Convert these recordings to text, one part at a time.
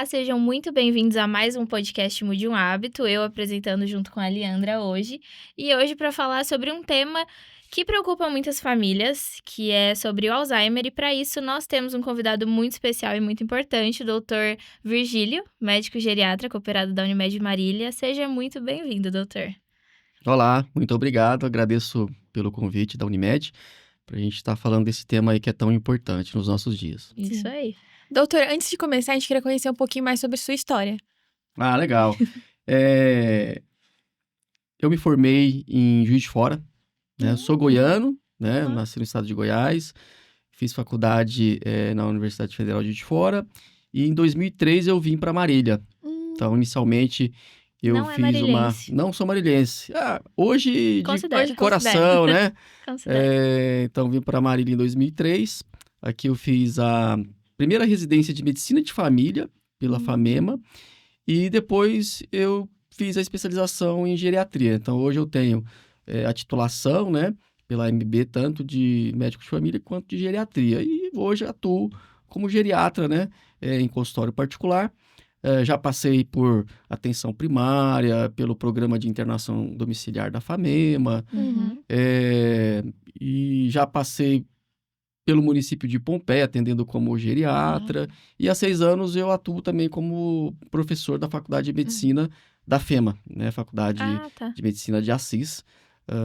sejam muito bem-vindos a mais um podcast Mude um Hábito, eu apresentando junto com a Leandra hoje. E hoje para falar sobre um tema que preocupa muitas famílias, que é sobre o Alzheimer. E para isso nós temos um convidado muito especial e muito importante, o doutor Virgílio, médico geriatra cooperado da Unimed Marília. Seja muito bem-vindo, doutor. Olá, muito obrigado. Agradeço pelo convite da Unimed para a gente estar falando desse tema aí que é tão importante nos nossos dias. Isso Sim. aí. Doutor, antes de começar, a gente queria conhecer um pouquinho mais sobre a sua história. Ah, legal. Eu me formei em Juiz de Fora, né? Sou goiano, né? Uhum. Nasci no estado de Goiás, fiz faculdade na Universidade Federal de Juiz de Fora e em 2003 eu vim para Marília. Então, inicialmente, eu Não é fiz marilhense. Não sou marilhense. Hoje, Considero. de coração, né? Considero. Então, vim para Marília em 2003. Aqui eu fiz a primeira residência de medicina de família pela FAMEMA e depois eu fiz a especialização em geriatria. Então, hoje eu tenho a titulação, né, pela MB, tanto de médico de família quanto de geriatria. E hoje atuo como geriatra, né, em consultório particular. Já passei por atenção primária, pelo programa de internação domiciliar da FAMEMA, Uhum. e já passei pelo município de Pompeia, atendendo como geriatra. E há 6 anos eu atuo também como professor da Faculdade de Medicina da FEMA, né? Faculdade Tá. de Medicina de Assis.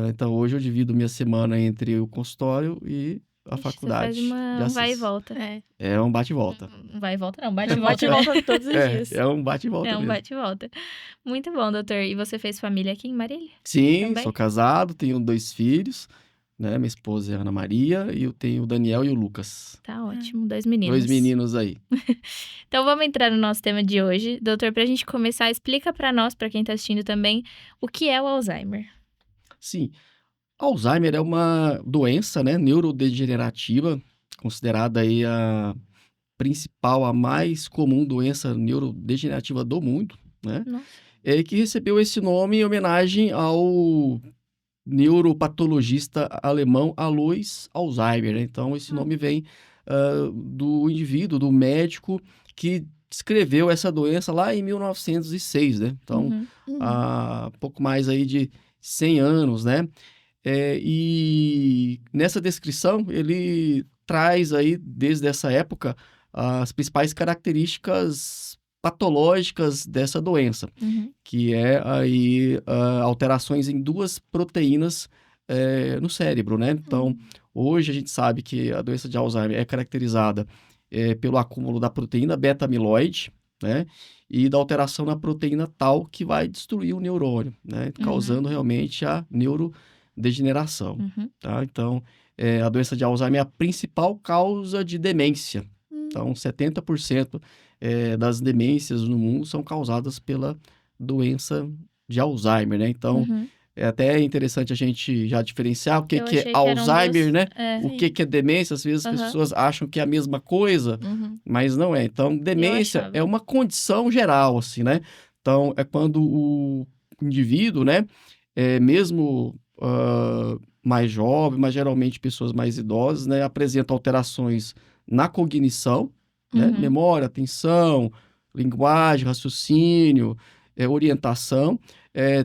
Então, hoje eu divido minha semana entre o consultório e a faculdade Você faz de um Assis. vai e volta. É um bate e volta. Um vai e volta não, bate e volta. Bate e volta todos os dias. É um bate e volta É um mesmo. bate e volta. Muito bom, doutor. E você fez família aqui em Marília? Sim, Também? sou casado, tenho 2 filhos, né? Minha esposa é a Ana Maria e eu tenho o Daniel e o Lucas. Tá ótimo, 2 meninos. 2 meninos aí. Então vamos entrar no nosso tema de hoje. Doutor, pra gente começar, explica pra nós, pra quem tá assistindo também, o que é o Alzheimer. Sim, Alzheimer é uma doença, né, neurodegenerativa, considerada aí a principal, a mais comum doença neurodegenerativa do mundo, né? Nossa. Que recebeu esse nome em homenagem ao neuropatologista alemão Alois Alzheimer, né? Então, esse nome vem do indivíduo, do médico que descreveu essa doença lá em 1906, né? Então, Uhum. há pouco mais aí de 100 anos, né? E nessa descrição, ele traz aí, desde essa época, as principais características patológicas dessa doença, Uhum. que é aí alterações em 2 proteínas no cérebro, né? Então, hoje a gente sabe que a doença de Alzheimer é caracterizada pelo acúmulo da proteína beta-amiloide, né? E da alteração na proteína tal, que vai destruir o neurônio, né? Causando realmente a neurodegeneração, Uhum. tá? Então, a doença de Alzheimer é a principal causa de demência. Então, 70% das demências no mundo são causadas pela doença de Alzheimer, né? Então, Uhum. é até interessante a gente já diferenciar o que Eu que é achei que eram Alzheimer, duas- né? É. O que é demência. Às vezes as Aham. pessoas acham que é a mesma coisa, Uhum. mas não é. Então, demência achava. é uma condição geral, assim, né? Então, é quando o indivíduo, né, mesmo mais jovem, mas geralmente pessoas mais idosas, né, apresentam alterações na cognição, né? Uhum. Memória, atenção, linguagem, raciocínio, orientação.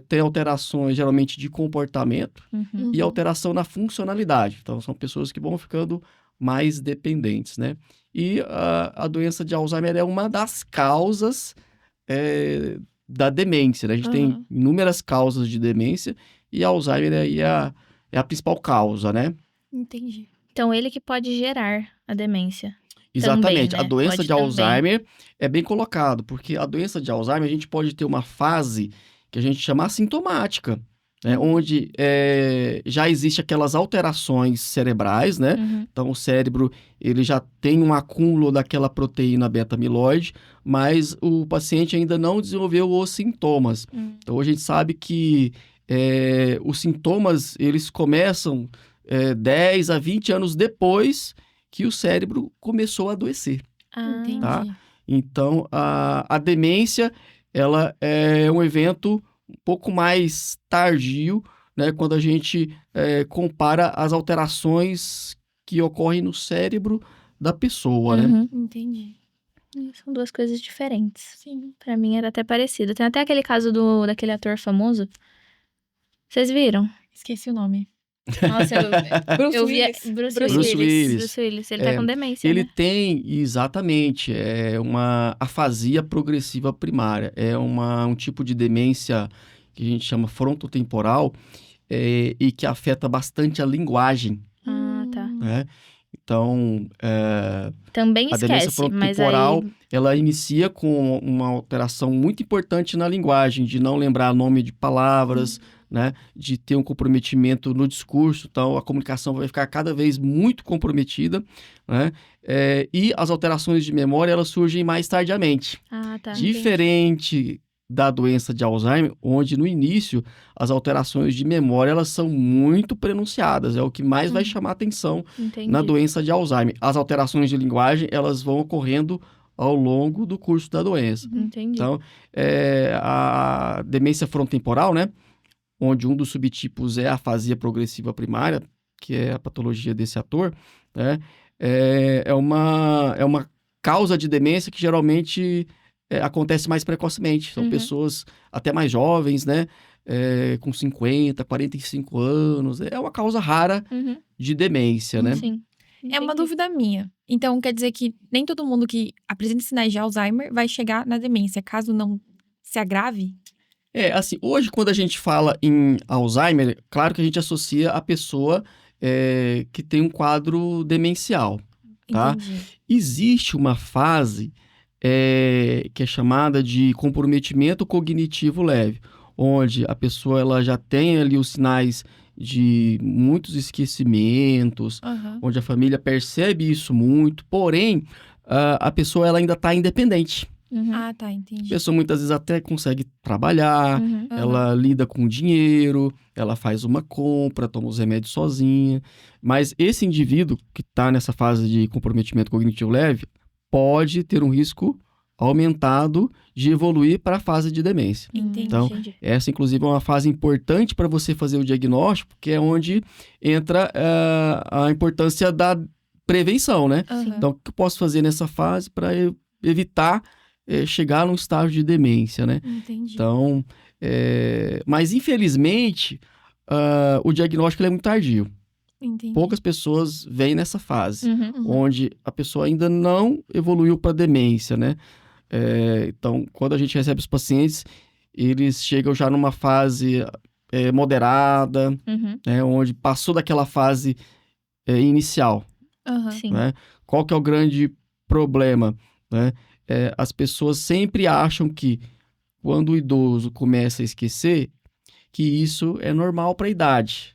Tem alterações geralmente de comportamento Uhum. e alteração na funcionalidade. Então, são pessoas que vão ficando mais dependentes, né? E a doença de Alzheimer é uma das causas da demência, né? A gente tem inúmeras causas de demência e Alzheimer aí é a principal causa, né? Entendi. Então, ele que pode gerar a demência. Exatamente. Também, A né? doença Pode de também. Alzheimer é bem colocado, porque a doença de Alzheimer a gente pode ter uma fase que a gente chama assintomática, né? Onde já existe aquelas alterações cerebrais, né? Uhum. Então, o cérebro ele já tem um acúmulo daquela proteína beta-amiloide, mas o paciente ainda não desenvolveu os sintomas. Então, hoje a gente sabe que os sintomas eles começam 10 a 20 anos depois que o cérebro começou a adoecer, Entendi. tá? Então, a demência, ela é um evento um pouco mais tardio, né? Quando a gente compara as alterações que ocorrem no cérebro da pessoa, né? Uhum. Entendi. São duas coisas diferentes. Sim. Pra mim era até parecido. Tem até aquele caso daquele ator famoso. Vocês viram? Esqueci o nome. Nossa, eu vi Willis. Bruce Bruce Willis. Bruce Willis. Ele tá com demência, Ele né? tem, exatamente, uma afasia progressiva primária. É um tipo de demência que a gente chama frontotemporal e que afeta bastante a linguagem, Ah, tá. né? Então, Também a demência esquece, mas frontotemporal, aí... ela inicia com uma alteração muito importante na linguagem, de não lembrar nome de palavras, né? De ter um comprometimento no discurso. Então, a comunicação vai ficar cada vez muito comprometida, né? E as alterações de memória, elas surgem mais tardiamente. Ah, tá. Diferente da doença de Alzheimer, onde no início as alterações de memória elas são muito pronunciadas, é o que mais vai chamar atenção Entendi. na doença de Alzheimer. As alterações de linguagem, elas vão ocorrendo ao longo do curso da doença. Entendi. Então, a demência frontotemporal, né, onde um dos subtipos é a afasia progressiva primária, que é a patologia desse ator, né, é uma causa de demência que geralmente acontece mais precocemente. São pessoas até mais jovens, né, com 50, 45 anos. É uma causa rara de demência, né? Sim. É uma Entendi. dúvida minha. Então, quer dizer que nem todo mundo que apresenta sinais de Alzheimer vai chegar na demência, caso não se agrave? Assim, hoje quando a gente fala em Alzheimer, claro que a gente associa a pessoa que tem um quadro demencial, tá? Entendi. Existe uma fase que é chamada de comprometimento cognitivo leve, onde a pessoa ela já tem ali os sinais de muitos esquecimentos, onde a família percebe isso muito, porém, a pessoa ela ainda está independente. Ah, tá, A entendi. pessoa muitas vezes até consegue trabalhar, ela lida com dinheiro, ela faz uma compra, toma os remédios sozinha. Mas esse indivíduo que está nessa fase de comprometimento cognitivo leve pode ter um risco aumentado de evoluir para a fase de demência. Entendi. Então, Entendi. essa, inclusive, é uma fase importante para você fazer o diagnóstico, que é onde entra a importância da prevenção, né? Então, o que eu posso fazer nessa fase para evitar chegar num estágio de demência, né? Entendi. Então, mas infelizmente, o diagnóstico ele é muito tardio. Entendi. Poucas pessoas vêm nessa fase, Uhum. onde a pessoa ainda não evoluiu para demência, né? Então, quando a gente recebe os pacientes, eles chegam já numa fase moderada, né? Onde passou daquela fase inicial, Sim. né? Qual que é o grande problema, né? As pessoas sempre acham que quando o idoso começa a esquecer, que isso é normal para a idade,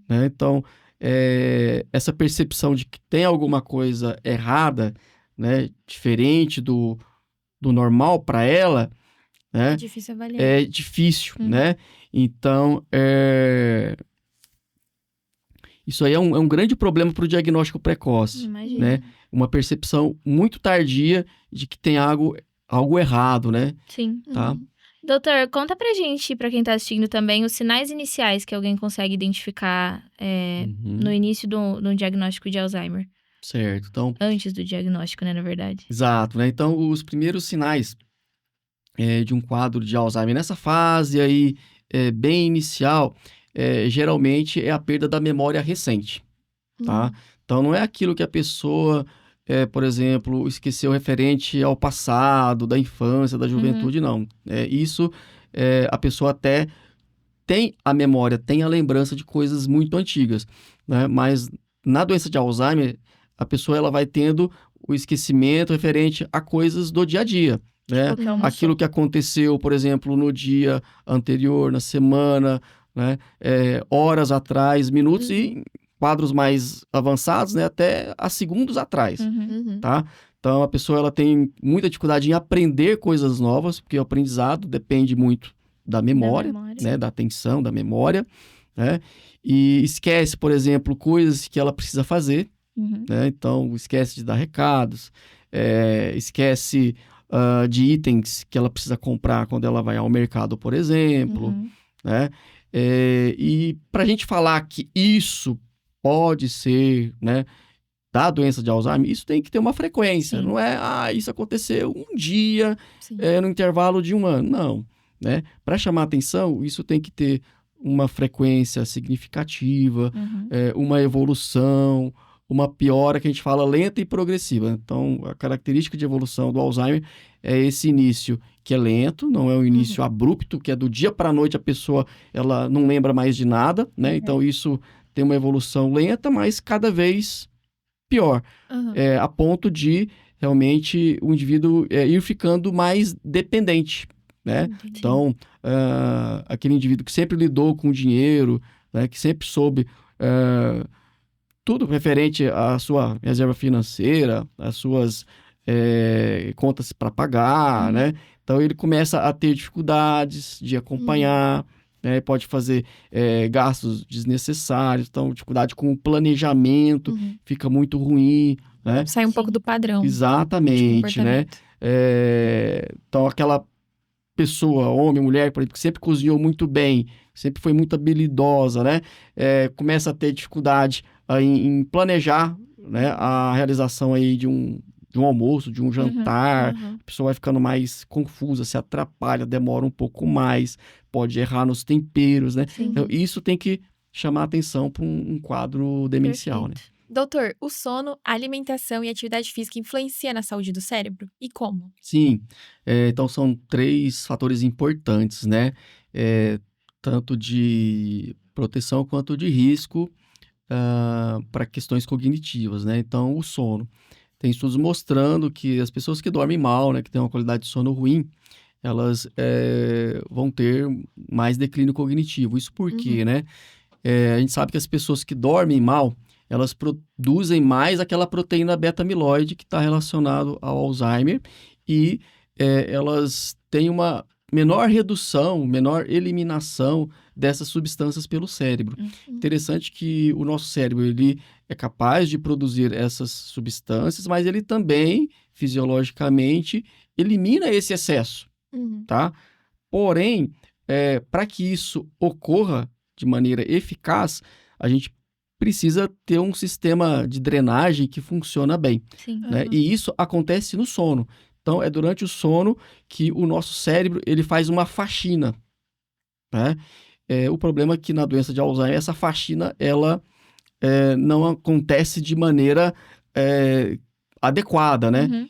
né? Então, essa percepção de que tem alguma coisa errada, né? Diferente do normal para ela, né? É difícil avaliar. É difícil, né? Então, isso aí é um grande problema para o diagnóstico precoce, Imagino. né? Uma percepção muito tardia de que tem algo errado, né? Sim. Tá? Doutor, conta pra gente, pra quem tá assistindo também, os sinais iniciais que alguém consegue identificar no início do diagnóstico de Alzheimer. Certo. Então, Antes do diagnóstico, né, na verdade. exato, né? Então, os primeiros sinais de um quadro de Alzheimer nessa fase aí, bem inicial, geralmente é a perda da memória recente, tá? Então, não é aquilo que a pessoa, por exemplo, esqueceu referente ao passado, da infância, da juventude, não. Isso, a pessoa até tem a memória, tem a lembrança de coisas muito antigas, né? Mas na doença de Alzheimer, a pessoa ela vai tendo o esquecimento referente a coisas do dia a dia, né? Tipo, que almoçou. Aquilo que aconteceu, por exemplo, no dia anterior, na semana, né? Horas atrás, minutos e quadros mais avançados, né? Até há segundos atrás, tá? Então, a pessoa ela tem muita dificuldade em aprender coisas novas, porque o aprendizado depende muito da memória, né? Da atenção, da memória, né? E esquece, por exemplo, coisas que ela precisa fazer, né? Então, esquece de dar recados, esquece de itens que ela precisa comprar quando ela vai ao mercado, por exemplo, né? E para a gente falar que isso pode ser, né, da doença de Alzheimer, isso tem que ter uma frequência. Sim. Não é, isso aconteceu um dia, Sim. no intervalo de 1 ano. Não, né? Para chamar atenção, isso tem que ter uma frequência significativa, uma evolução, uma piora que a gente fala lenta e progressiva. Então, a característica de evolução do Alzheimer é esse início que é lento, não é um início abrupto, que é do dia para a noite a pessoa ela não lembra mais de nada, né? Então, isso tem uma evolução lenta, mas cada vez pior, a ponto de realmente o indivíduo ir ficando mais dependente, né? Entendi. Então, aquele indivíduo que sempre lidou com dinheiro, né? Que sempre soube tudo referente à sua reserva financeira, às suas contas para pagar, né? Então, ele começa a ter dificuldades de acompanhar, né? Pode fazer gastos desnecessários, então, dificuldade com o planejamento fica muito ruim, né? Sai um pouco do padrão. Exatamente, né? comportamento. Então, aquela pessoa, homem, mulher, por exemplo, que sempre cozinhou muito bem, sempre foi muito habilidosa, né? Começa a ter dificuldade em planejar, né? A realização aí de um almoço, de um jantar. A pessoa vai ficando mais confusa, se atrapalha, demora um pouco mais, pode errar nos temperos, né? Sim. Então, isso tem que chamar atenção para um quadro demencial, né? Perfeito. Doutor, o sono, a alimentação e a atividade física influencia na saúde do cérebro? E como? Sim, então são 3 fatores importantes, né? Tanto de proteção quanto de risco para questões cognitivas, né? Então, o sono. Tem estudos mostrando que as pessoas que dormem mal, né, que têm uma qualidade de sono ruim, elas vão ter mais declínio cognitivo. Isso por quê, né? A gente sabe que as pessoas que dormem mal, elas produzem mais aquela proteína beta-amiloide que está relacionado ao Alzheimer e elas têm uma menor redução, menor eliminação dessas substâncias pelo cérebro. Interessante que o nosso cérebro ele é capaz de produzir essas substâncias, mas ele também, fisiologicamente, elimina esse excesso, tá? Porém, para que isso ocorra de maneira eficaz, a gente precisa ter um sistema de drenagem que funciona bem, Sim. né? E isso acontece no sono. Então, é durante o sono que o nosso cérebro ele faz uma faxina, né? O problema é que na doença de Alzheimer, essa faxina ela não acontece de maneira adequada, né?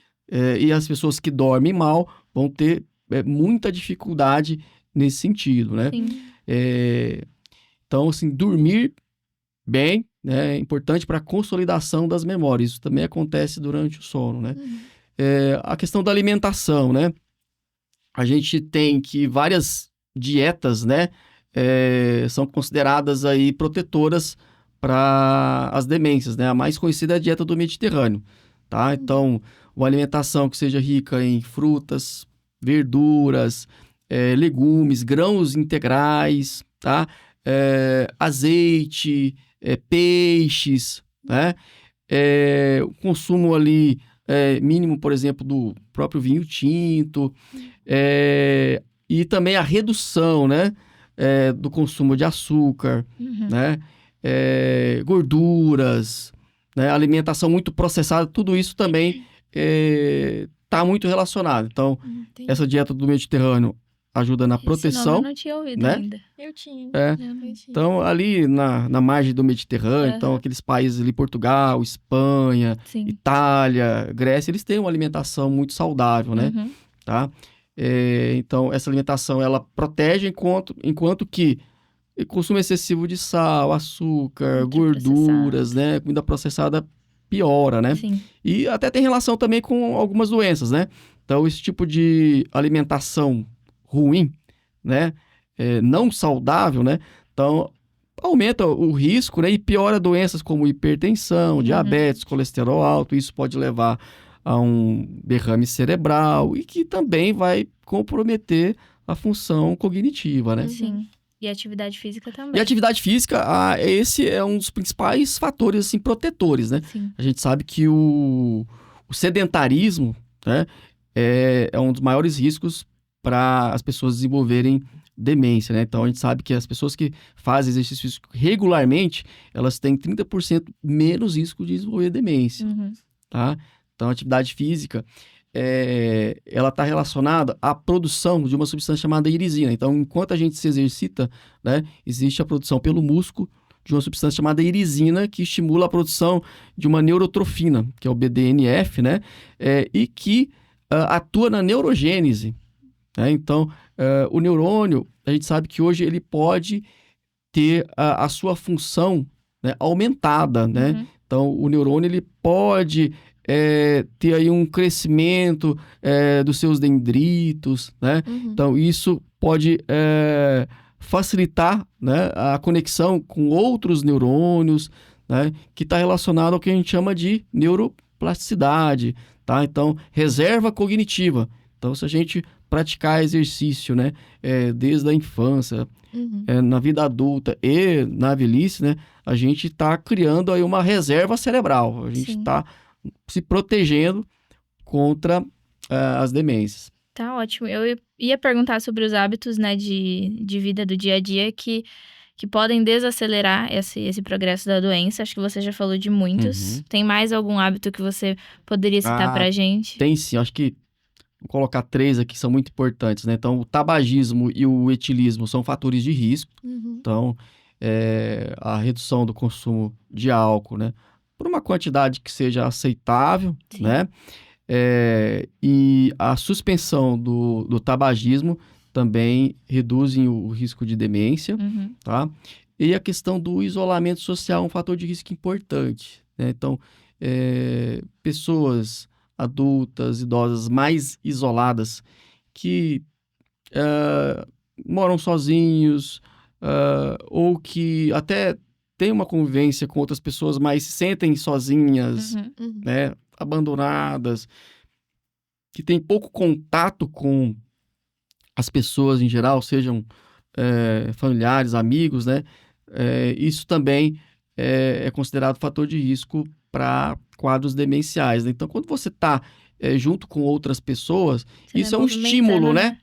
E as pessoas que dormem mal vão ter muita dificuldade nesse sentido, né? Sim. Então, assim, dormir bem, né, é importante para a consolidação das memórias. Isso também acontece durante o sono, né? A questão da alimentação, né? A gente tem que várias dietas, né, são consideradas aí protetoras para as demências, né? A mais conhecida é a dieta do Mediterrâneo, tá? Então, uma alimentação que seja rica em frutas, verduras, legumes, grãos integrais, tá? Azeite, peixes, né? O consumo ali mínimo, por exemplo, do próprio vinho tinto, e também a redução, né? Do consumo de açúcar, né? Gorduras, né? Alimentação muito processada, tudo isso também está muito relacionado. Então, essa dieta do Mediterrâneo ajuda na Esse nome proteção, eu não tinha ouvido né? ainda. Eu tinha. É. Eu tinha. Então, ali na margem do Mediterrâneo, então aqueles países ali, Portugal, Espanha, Sim. Itália, Grécia, eles têm uma alimentação muito saudável, né? Tá? Então, essa alimentação, ela protege enquanto que o consumo excessivo de sal, açúcar, gorduras, né? Comida processada piora, né? Sim. E até tem relação também com algumas doenças, né? Então, esse tipo de alimentação ruim, né? Não saudável, né? Então, aumenta o risco, né? E piora doenças como hipertensão, diabetes, colesterol alto. Isso pode levar a um derrame cerebral e que também vai comprometer a função cognitiva, né? Sim. E atividade física também. E a atividade física, esse é um dos principais fatores, assim, protetores, né? Sim. A gente sabe que o sedentarismo, né? É um dos maiores riscos para as pessoas desenvolverem demência, né? Então, a gente sabe que as pessoas que fazem exercício físico regularmente, elas têm 30% menos risco de desenvolver demência, tá? Então, a atividade física, ela está relacionada à produção de uma substância chamada irisina. Então, enquanto a gente se exercita, né, existe a produção pelo músculo de uma substância chamada irisina, que estimula a produção de uma neurotrofina, que é o BDNF, né? E que atua na neurogênese, né? Então, o neurônio, a gente sabe que hoje ele pode ter a sua função, né, aumentada, né? Então, o neurônio ele pode ter aí um crescimento dos seus dendritos, né? Então, isso pode facilitar, né, a conexão com outros neurônios, né, que está relacionado ao que a gente chama de neuroplasticidade, tá? Então, reserva cognitiva. Então, se a gente praticar exercício, né, desde a infância, na vida adulta e na velhice, né, a gente está criando aí uma reserva cerebral. A gente está se protegendo contra as demências. Tá ótimo. Eu ia perguntar sobre os hábitos, né, de vida do dia a dia que podem desacelerar esse progresso da doença. Acho que você já falou de muitos. Tem mais algum hábito que você poderia citar pra gente? Tem sim. Acho que vou colocar 3 aqui que são muito importantes, né? Então, o tabagismo e o etilismo são fatores de risco. Então, a redução do consumo de álcool, né? Por uma quantidade que seja aceitável, né? E a suspensão do tabagismo também reduzem o risco de demência, tá? E a questão do isolamento social é um fator de risco importante, né? Então, pessoas adultas, idosas mais isoladas que moram sozinhos ou que até têm uma convivência com outras pessoas, mas se sentem sozinhas, né? Abandonadas, que tem pouco contato com as pessoas em geral, sejam familiares, amigos, né? Isso também é considerado fator de risco para quadros demenciais, né? Então, quando você está junto com outras pessoas, isso é um estímulo, né?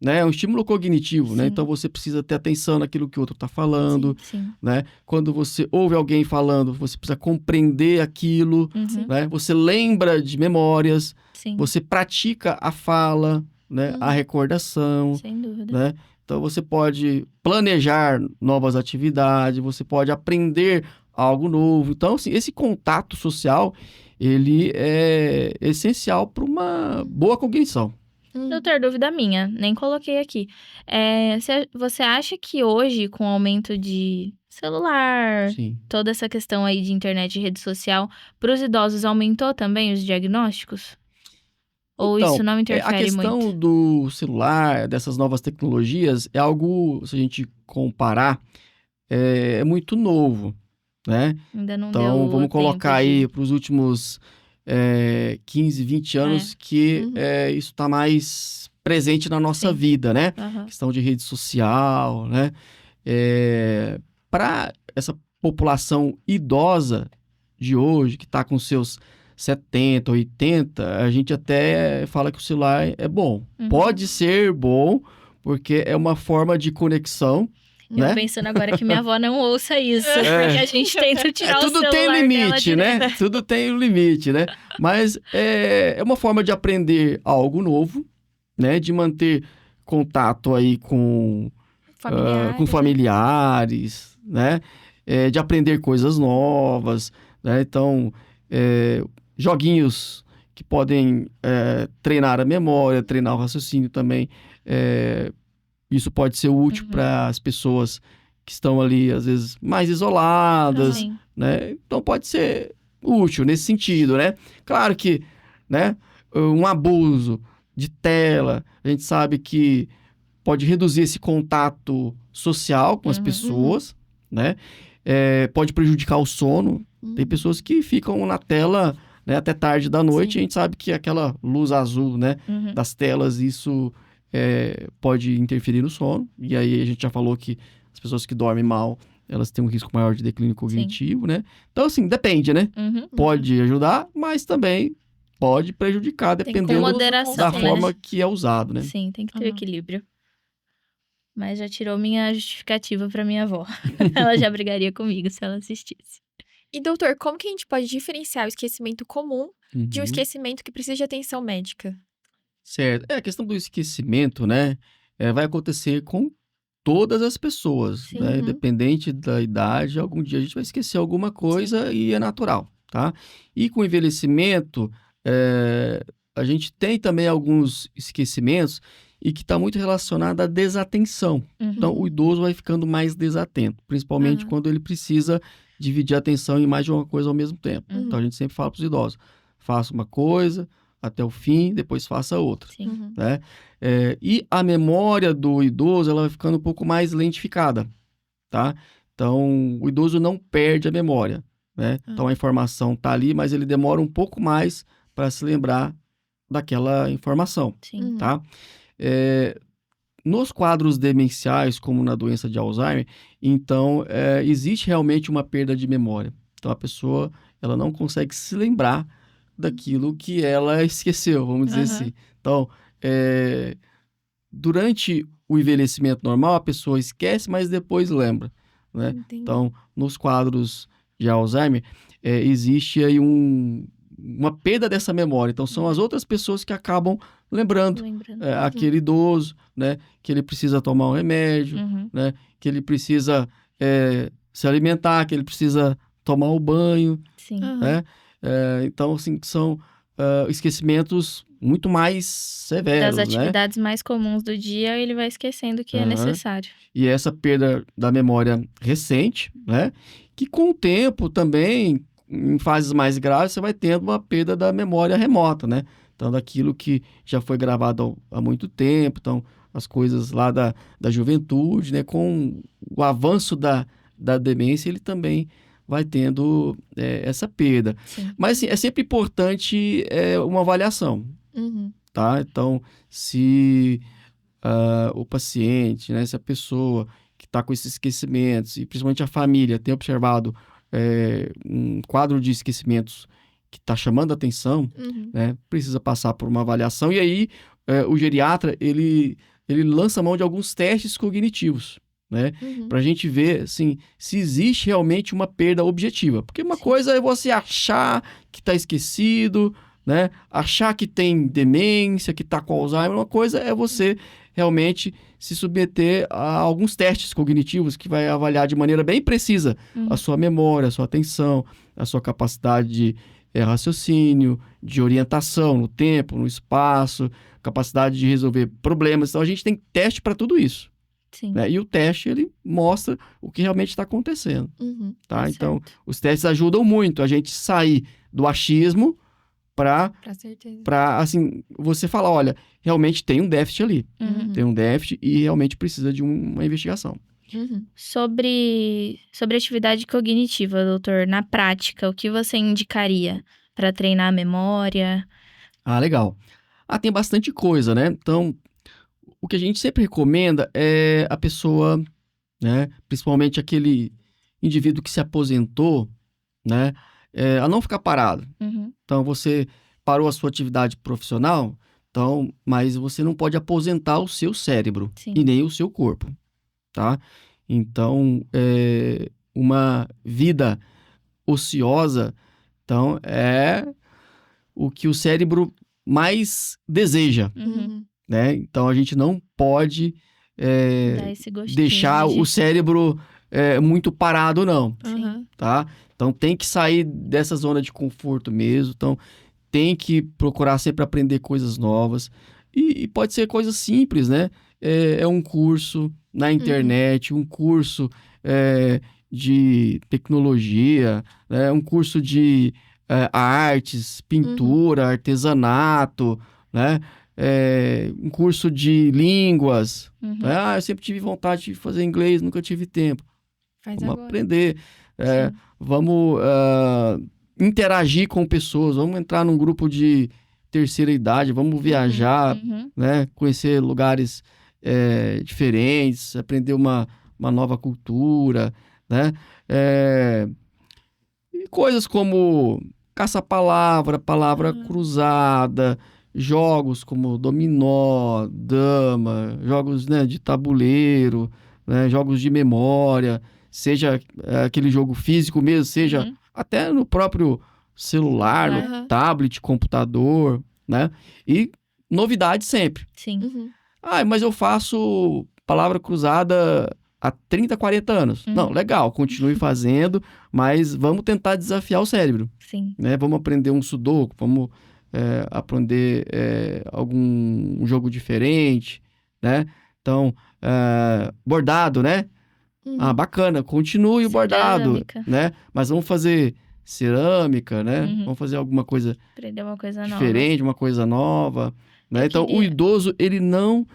É um estímulo cognitivo, né? Então, você precisa ter atenção naquilo que o outro está falando, né? Quando você ouve alguém falando, você precisa compreender aquilo, né? Você lembra de memórias, você pratica a fala, né? A recordação, sem dúvida, né? Então, você pode planejar novas atividades, você pode aprender algo novo. Então, assim, esse contato social, ele é essencial para uma boa cognição. Doutor, dúvida minha, nem coloquei aqui. Você acha que hoje, com o aumento de celular, toda essa questão aí de internet e rede social, para os idosos aumentou também os diagnósticos? Ou Então, isso não interfere a questão muito? do celular, dessas novas tecnologias, é algo, se a gente comparar, é muito novo, né? Ainda não Então, deu vamos colocar tempo aí para os últimos 15, 20 anos que isso está mais presente na nossa vida, né? Questão de rede social, né? Para essa população idosa de hoje, que está com seus 70, 80, a gente até fala que o celular é bom. Pode ser bom, porque é uma forma de conexão, Eu né? pensando agora que minha avó não ouça isso, porque a gente tenta tirar o celular tudo tem limite, dela né? Tudo tem um limite, né? Mas é uma forma de aprender algo novo, né? De manter contato aí com familiares, né? De aprender coisas novas, né? Então, joguinhos que podem treinar a memória, treinar o raciocínio também. Isso pode ser útil para as pessoas que estão ali, às vezes, mais isoladas, né? Então, pode ser útil nesse sentido, né? Claro que, né, um abuso de tela, a gente sabe que pode reduzir esse contato social com as pessoas, né? Pode prejudicar o sono. Tem pessoas que ficam na tela, né, até tarde da noite, e a gente sabe que aquela luz azul, né, das telas, isso pode interferir no sono. E aí a gente já falou que as pessoas que dormem mal, elas têm um risco maior de declínio cognitivo, né? Então, assim, depende, né? Pode ajudar, mas também pode prejudicar, dependendo da forma que é usado, né? Sim, tem que ter equilíbrio. mas já tirou minha justificativa pra minha avó. Ela já brigaria comigo se ela assistisse. E, doutor, como que a gente pode diferenciar o esquecimento comum de um Uhum. esquecimento que precisa de atenção médica? Certo. A questão do esquecimento, né, vai acontecer com todas as pessoas, Sim. né, Uhum. independente da idade, algum dia a gente vai esquecer alguma coisa e é natural, tá? E com o envelhecimento, a gente tem também alguns esquecimentos e que está muito relacionado à desatenção. Então, o Uhum. idoso vai ficando mais desatento, principalmente Aham. quando ele precisa dividir a atenção em mais de uma coisa ao mesmo tempo. Então, a Uhum. gente sempre fala para os idosos, faça uma coisa até o fim, depois faça outra, Sim. Uhum. né? E a memória do idoso, ela vai ficando um pouco mais lentificada, tá? Então, o idoso não perde a memória, né? Então, a informação tá ali, mas ele demora um pouco mais para se lembrar daquela informação, Sim. Uhum. tá? Eh, Nos quadros demenciais, como na doença de Alzheimer, então, existe realmente uma perda de memória. Então, a pessoa, ela não consegue se lembrar daquilo que ela esqueceu, vamos dizer Aham. assim. Então, durante o envelhecimento normal, a pessoa esquece, mas depois lembra, né? Entendi. Então, nos quadros de Alzheimer, existe aí uma perda dessa memória. Então, são as outras pessoas que acabam lembrando Lembrando. aquele idoso, né? Que ele precisa tomar um remédio, Uhum. né? Que ele precisa se alimentar, que ele precisa tomar o banho, Sim. Aham. né? Então, assim, são esquecimentos muito mais Das severos, né? atividades mais comuns do dia, ele vai esquecendo que é Aham. necessário. E essa perda da memória recente, né? Que com o tempo também, em fases mais graves, você vai tendo uma perda da memória remota, né? Então, daquilo que já foi gravado há muito tempo, então, as coisas lá da juventude, né? Com o avanço da demência, ele também vai tendo essa perda. Sim. Mas, assim, é sempre importante uma avaliação, Uhum. tá? Então, se o paciente, né, se a pessoa que está com esses esquecimentos, e principalmente a família, tem observado um quadro de esquecimentos que está chamando a atenção, Uhum. né, precisa passar por uma avaliação, e aí o geriatra, ele lança mão de alguns testes cognitivos, né, Uhum. para a gente ver, assim, se existe realmente uma perda objetiva. Porque uma Sim. coisa é você achar que está esquecido, né, achar que tem demência, que está com Alzheimer, uma coisa é você realmente se submeter a alguns testes cognitivos que vai avaliar de maneira bem precisa a sua memória, a sua atenção, a sua capacidade de raciocínio, de orientação no tempo, no espaço, capacidade de resolver problemas. Então, a gente tem teste para tudo isso, Sim. né? E o teste, ele mostra o que realmente está acontecendo, Uhum. tá? Tá Então, certo. os testes ajudam muito a gente sair do achismo para, Pra certeza. assim, você falar, olha, realmente tem um déficit ali. Uhum. Tem um déficit e realmente precisa de uma investigação. Uhum. Sobre atividade cognitiva, doutor, na prática, o que você indicaria para treinar a memória? Ah, legal. Tem bastante coisa, né? Então, o que a gente sempre recomenda é a pessoa, né, principalmente aquele indivíduo que se aposentou, né, a não ficar parado. Uhum. Então, você parou a sua atividade profissional, então, mas você não pode aposentar o seu cérebro Sim. e nem o seu corpo, tá? Então, uma vida ociosa, então, é o que o cérebro mais deseja, Uhum. Uhum. né? Então, a gente não pode Dá esse gostinho deixar de... o cérebro muito parado, não, Sim. Aham. tá? Então, tem que sair dessa zona de conforto mesmo. Então, tem que procurar sempre aprender coisas novas. E pode ser coisas simples, né? É um curso na internet, um curso de tecnologia, né? Um curso de artes, pintura, artesanato, né? Um curso de línguas. Uhum. Né? Eu sempre tive vontade de fazer inglês, nunca tive tempo. Faz Vamos agora. aprender. Sim. Vamos interagir com pessoas, vamos entrar num grupo de terceira idade, vamos viajar, Uhum. né? Conhecer lugares diferentes, aprender uma nova cultura, né? E coisas como caça-palavra, palavra cruzada, jogos como dominó, dama, jogos, né, de tabuleiro, né, jogos de memória, seja aquele jogo físico mesmo, seja Uhum. até no próprio celular, no Aham. tablet, computador, né? E novidade sempre. Sim. Uhum. Mas eu faço palavra cruzada há 30, 40 anos. Uhum. Não, legal, continue fazendo, mas vamos tentar desafiar o cérebro, Sim. né? Vamos aprender um sudoku, vamos aprender algum jogo diferente, né? Então, bordado, né? Uhum. Bacana, continue o bordado, Cerâmica. né? Mas vamos fazer cerâmica, né? Uhum. Vamos fazer alguma coisa Aprender uma coisa nova. diferente, uma coisa nova, né? Eu Então, o queria- idoso, ele não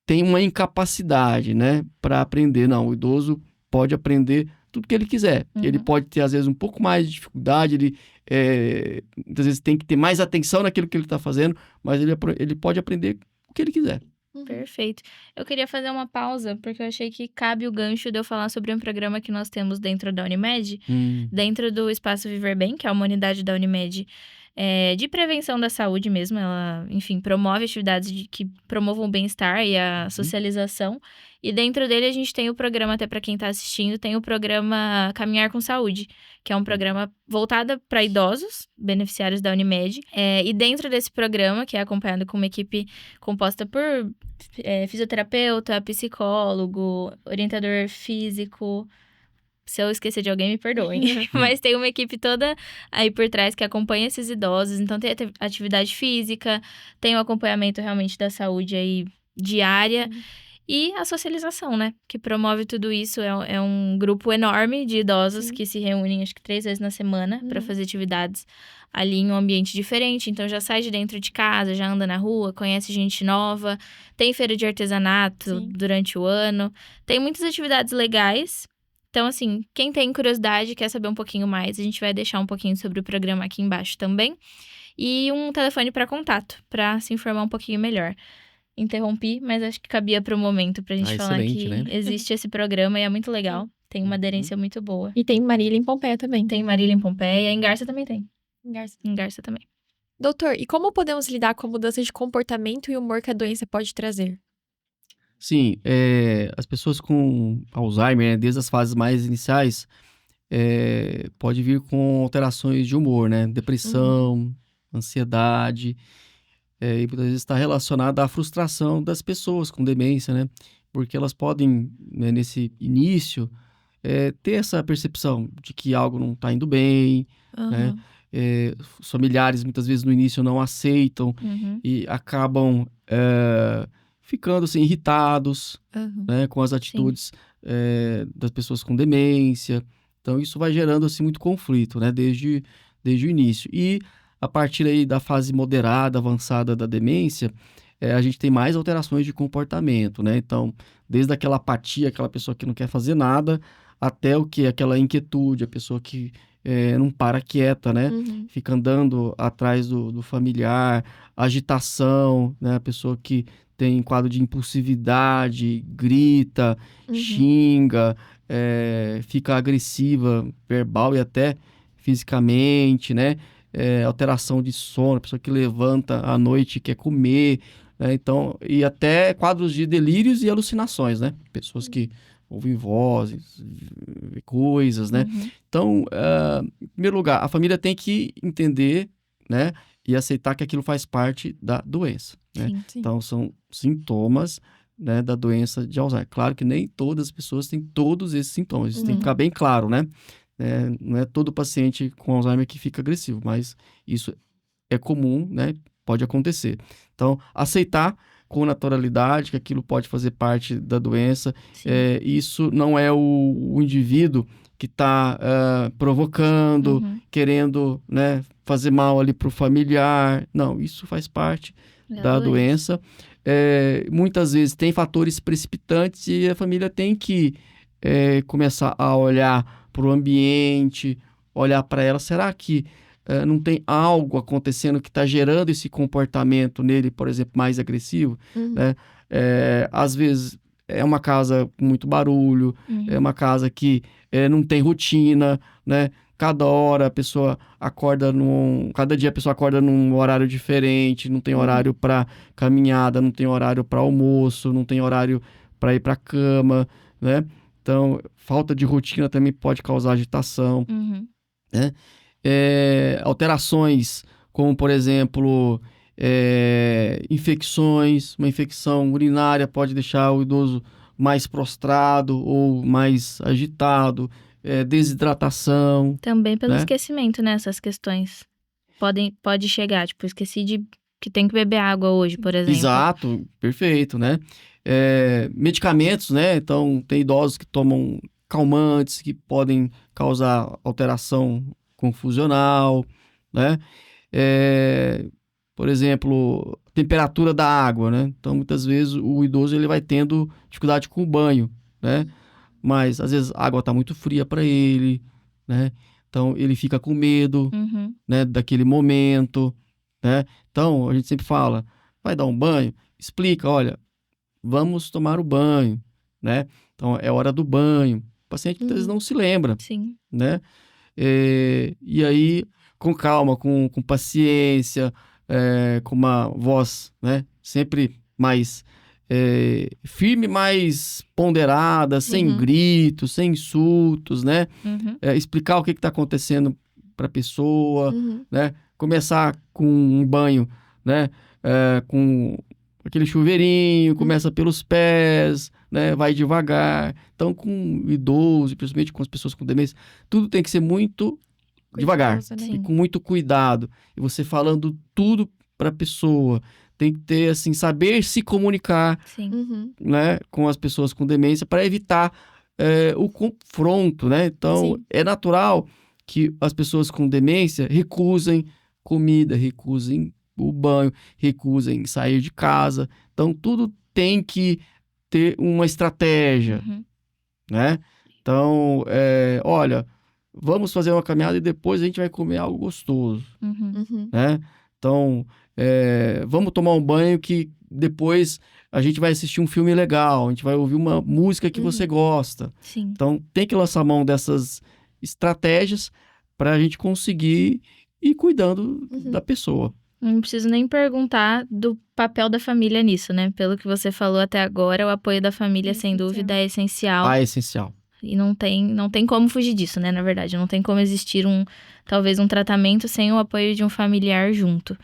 tem uma incapacidade, né, para aprender. Não, o idoso pode aprender tudo que ele quiser. Ele Uhum. pode ter, às vezes, um pouco mais de dificuldade, ele muitas vezes tem que ter mais atenção naquilo que ele está fazendo, mas ele pode aprender o que ele quiser. Uhum. Perfeito. Eu queria fazer uma pausa, porque eu achei que cabe o gancho de eu falar sobre um programa que nós temos dentro da Unimed, dentro do Espaço Viver Bem, que é uma unidade da Unimed de prevenção da saúde mesmo. Ela, enfim, promove atividades que promovam o bem-estar e a socialização. E dentro dele a gente tem o programa, até para quem está assistindo, tem o programa Caminhar com Saúde, que é um programa voltado para idosos, beneficiários da Unimed. E dentro desse programa, que é acompanhado com uma equipe composta por fisioterapeuta, psicólogo, orientador físico. Se eu esquecer de alguém, me perdoem. Mas tem uma equipe toda aí por trás que acompanha esses idosos. Então, tem atividade física, tem o acompanhamento realmente da saúde aí diária. E a socialização, né? Que promove tudo isso. É um grupo enorme de idosos que se reúnem, acho que 3 vezes na semana, para fazer atividades ali em um ambiente diferente. Então, já sai de dentro de casa, já anda na rua, conhece gente nova. Tem feira de artesanato durante o ano. Tem muitas atividades legais. Então, assim, quem tem curiosidade, quer saber um pouquinho mais, a gente vai deixar um pouquinho sobre o programa aqui embaixo também. E um telefone para contato, para se informar um pouquinho melhor. Interrompi, mas acho que cabia para o momento pra gente falar excelente, que né? existe esse programa e é muito legal. Tem uma aderência muito boa. E tem Marília em Pompeia também. Tem Marília em Pompeia, em Garça também tem. Em Garça também. Doutor, e como podemos lidar com a mudança de comportamento e humor que a doença pode trazer? Sim, as pessoas com Alzheimer, né, desde as fases mais iniciais, pode vir com alterações de humor, né? Depressão, ansiedade, e muitas vezes está relacionada à frustração das pessoas com demência, né? Porque elas podem, né, nesse início, ter essa percepção de que algo não está indo bem, né? Os familiares muitas vezes no início não aceitam e acabam ficando assim, irritados, né, com as atitudes das pessoas com demência. Então isso vai gerando assim, muito conflito, né, desde o início. E a partir aí da fase moderada, avançada da demência, a gente tem mais alterações de comportamento, né? Então, desde aquela apatia, aquela pessoa que não quer fazer nada, até o que? Aquela inquietude, a pessoa que não para quieta, né? Fica andando atrás do familiar, agitação, né? A pessoa que tem quadro de impulsividade, grita, xinga, fica agressiva, verbal e até fisicamente, né? Alteração de sono, a pessoa que levanta à noite e quer comer, né? Então, e até quadros de delírios e alucinações, né? Pessoas que ouvem vozes, coisas, né? Então, em primeiro lugar, a família tem que entender, né? E aceitar que aquilo faz parte da doença, né? Sim. Então, são sintomas, né, da doença de Alzheimer. Claro que nem todas as pessoas têm todos esses sintomas, isso tem que ficar bem claro, né? Não é todo paciente com Alzheimer que fica agressivo, mas isso é comum, né? Pode acontecer. Então, aceitar com naturalidade que aquilo pode fazer parte da doença. Isso não é o indivíduo que está provocando, querendo, né, fazer mal ali para o familiar. Não, isso faz parte da doença. Muitas vezes tem fatores precipitantes e a família tem que começar a olhar para o ambiente, olhar para ela. Será que não tem algo acontecendo que está gerando esse comportamento nele, por exemplo, mais agressivo? Né? Às vezes é uma casa com muito barulho, é uma casa que não tem rotina, né? cada hora a pessoa acorda cada dia a pessoa acorda num horário diferente, não tem horário para caminhada, não tem horário para almoço, não tem horário para ir para cama, né? Então, falta de rotina também pode causar agitação, Uhum. né? Alterações, como por exemplo, infecções, uma infecção urinária pode deixar o idoso mais prostrado ou mais agitado, desidratação, Também pelo né? esquecimento, né? Essas questões. Pode chegar, tipo, esqueci de que tem que beber água hoje, por exemplo. Exato, perfeito, né? Medicamentos, né? Então, tem idosos que tomam calmantes que podem causar alteração confusional, né? Por exemplo, temperatura da água, né? Então, muitas vezes o idoso ele vai tendo dificuldade com o banho, né? Mas às vezes a água está muito fria para ele, né? Então, ele fica com medo, Uhum. né, daquele momento, né? Então, a gente sempre fala, vai dar um banho? Explica, olha, vamos tomar o banho, né? Então, é hora do banho. O paciente muitas vezes não se lembra, Sim. né? E aí, com calma, com paciência, com uma voz, né, sempre mais firme, mais ponderada, sem Uhum. gritos, sem insultos, né? Uhum. Explicar o que está acontecendo para a pessoa, Uhum. né? Começar com um banho, né? Com aquele chuveirinho, começa pelos pés, né? Vai devagar. Então, com o idoso, principalmente com as pessoas com demência, tudo tem que ser muito devagar Cuidadoso, né? e Sim. com muito cuidado. E você falando tudo para a pessoa. Tem que ter, assim, saber se comunicar, Sim. Uhum. né, com as pessoas com demência para evitar o confronto, né? Então, Sim. é natural que as pessoas com demência recusem comida, recusem o banho, recusem sair de casa. Então, tudo tem que ter uma estratégia, Uhum. né? Então, olha, vamos fazer uma caminhada e depois a gente vai comer algo gostoso, Uhum. Uhum. né? Então, vamos tomar um banho que depois a gente vai assistir um filme legal, a gente vai ouvir uma música que você gosta. Sim. Então, tem que lançar mão dessas estratégias para a gente conseguir ir cuidando da pessoa. Não preciso nem perguntar do papel da família nisso, né? Pelo que você falou até agora, o apoio da família, sem Essencial. dúvida, é essencial. É essencial. E não tem como fugir disso, né? Na verdade, não tem como existir talvez um tratamento sem o apoio de um familiar junto.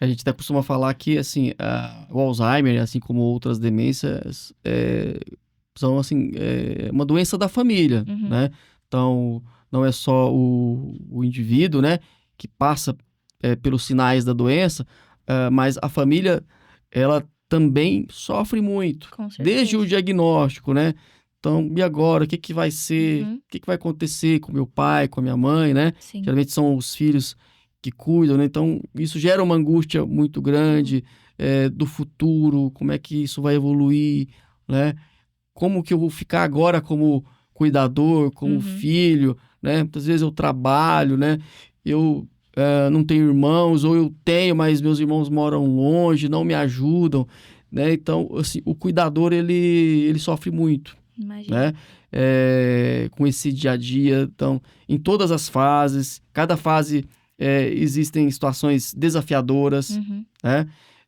A gente até costuma falar que, assim, o Alzheimer, assim como outras demências, são, assim, uma doença da família, Uhum. né? Então, não é só o indivíduo, né, que passa pelos sinais da doença, mas a família, ela também sofre muito, Com desde o certeza. diagnóstico, né? Então, e agora? O que que vai ser? Uhum. O que que vai acontecer com meu pai, com a minha mãe, né? Sim. Geralmente são os filhos que cuidam, né? Então, isso gera uma angústia muito grande do futuro, como é que isso vai evoluir, né? Como que eu vou ficar agora como cuidador, como filho, né? Muitas vezes eu trabalho, né? Eu não tenho irmãos, ou eu tenho, mas meus irmãos moram longe, não me ajudam, né? Então, assim, o cuidador, ele sofre muito, Imagina. né? Com esse dia a dia. Então, em todas as fases, cada fase existem situações desafiadoras, Uhum. né?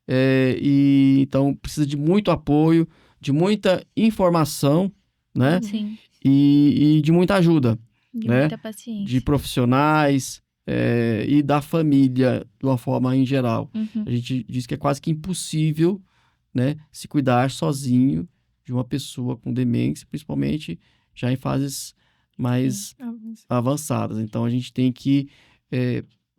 E então precisa de muito apoio, de muita informação, né? Sim. E de muita ajuda, De né? muita De paciência. profissionais e da família de uma forma em geral. Uhum. A gente diz que é quase que impossível, né, se cuidar sozinho de uma pessoa com demência, principalmente já em fases mais avançadas. Então, a gente tem que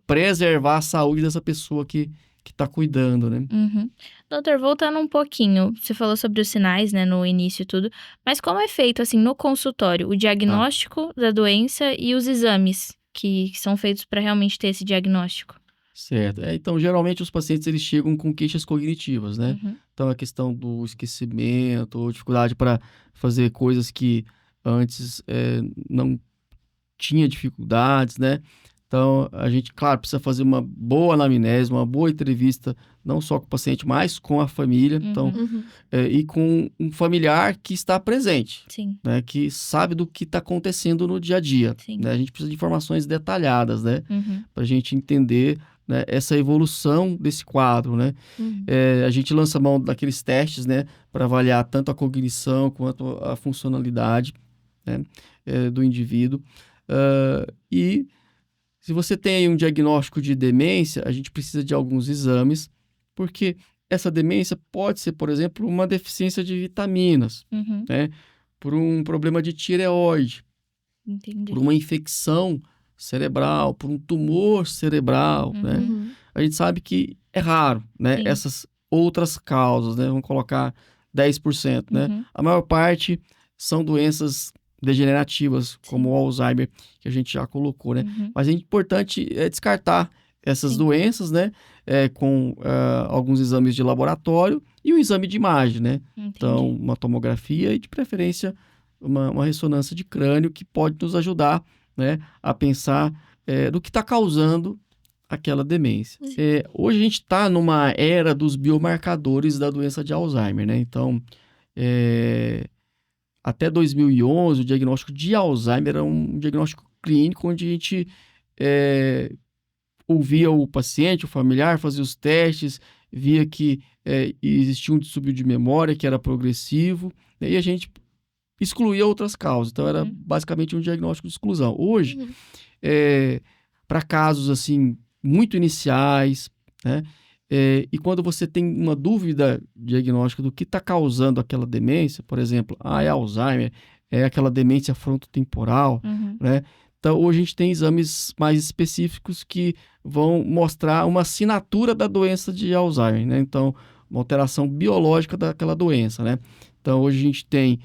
preservar a saúde dessa pessoa que está cuidando, né? Uhum. Doutor, voltando um pouquinho, você falou sobre os sinais, né, no início e tudo, mas como é feito, assim, no consultório, o diagnóstico da doença e os exames que são feitos para realmente ter esse diagnóstico? Certo. Então, geralmente, os pacientes eles chegam com queixas cognitivas, né? Uhum. Então, a questão do esquecimento, ou dificuldade para fazer coisas que antes não tinha dificuldades, né? Então, a gente, claro, precisa fazer uma boa anamnese, uma boa entrevista, não só com o paciente, mas com a família. Então, Uhum. e com um familiar que está presente, Sim, né? Que sabe do que está acontecendo no dia a dia, sim. né? A gente precisa de informações detalhadas, né? Uhum. Para a gente entender, né, essa evolução desse quadro, né? Uhum. A gente lança mão daqueles testes, né? Para avaliar tanto a cognição quanto a funcionalidade, né, do indivíduo. E se você tem aí um diagnóstico de demência, a gente precisa de alguns exames, porque essa demência pode ser, por exemplo, uma deficiência de vitaminas, Uhum. né? Por um problema de tireoide, Entendi. por uma infecção cerebral, por um tumor cerebral, né? Uhum. A gente sabe que é raro, né? Sim. Essas outras causas, né? Vamos colocar 10%, né? Uhum. A maior parte são doenças degenerativas, como o Alzheimer, que a gente já colocou, né? Uhum. Mas é importante descartar essas Sim. doenças, né? Com alguns exames de laboratório e um exame de imagem, né? Entendi. Então, uma tomografia e, de preferência, uma ressonância de crânio que pode nos ajudar, né? A pensar do que está causando aquela demência. Uhum. Hoje a gente está numa era dos biomarcadores da doença de Alzheimer, né? Então, até 2011, o diagnóstico de Alzheimer era um diagnóstico clínico onde a gente ouvia o paciente, o familiar, fazia os testes, via que existia um distúrbio de memória que era progressivo, né, e a gente excluía outras causas. Então, era Uhum. basicamente um diagnóstico de exclusão. Hoje, Uhum. para casos assim muito iniciais, né? E quando você tem uma dúvida diagnóstica do que está causando aquela demência, por exemplo, é Alzheimer, é aquela demência frontotemporal, Uhum. né? Então, hoje a gente tem exames mais específicos que vão mostrar uma assinatura da doença de Alzheimer, né? Então, uma alteração biológica daquela doença, né? Então, hoje a gente tem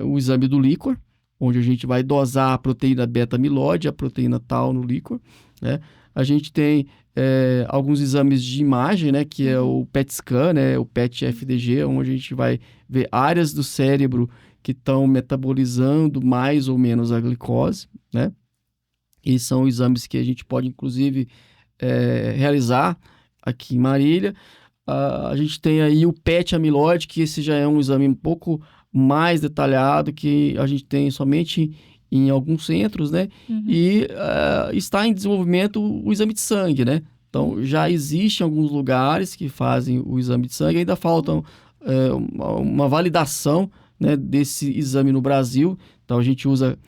o exame do líquor, onde a gente vai dosar a proteína beta-amiloide, a proteína tal no líquor, né? A gente tem alguns exames de imagem, né? Que é o PET scan, né? O PET-FDG, onde a gente vai ver áreas do cérebro que estão metabolizando mais ou menos a glicose, né? E são exames que a gente pode, inclusive, realizar aqui em Marília. A gente tem aí o PET-amiloide, que esse já é um exame um pouco mais detalhado, que a gente tem somente em alguns centros, né? Uhum. E está em desenvolvimento o exame de sangue, né? Então, já existem alguns lugares que fazem o exame de sangue, ainda falta uma validação, né, desse exame no Brasil. Então, a gente usa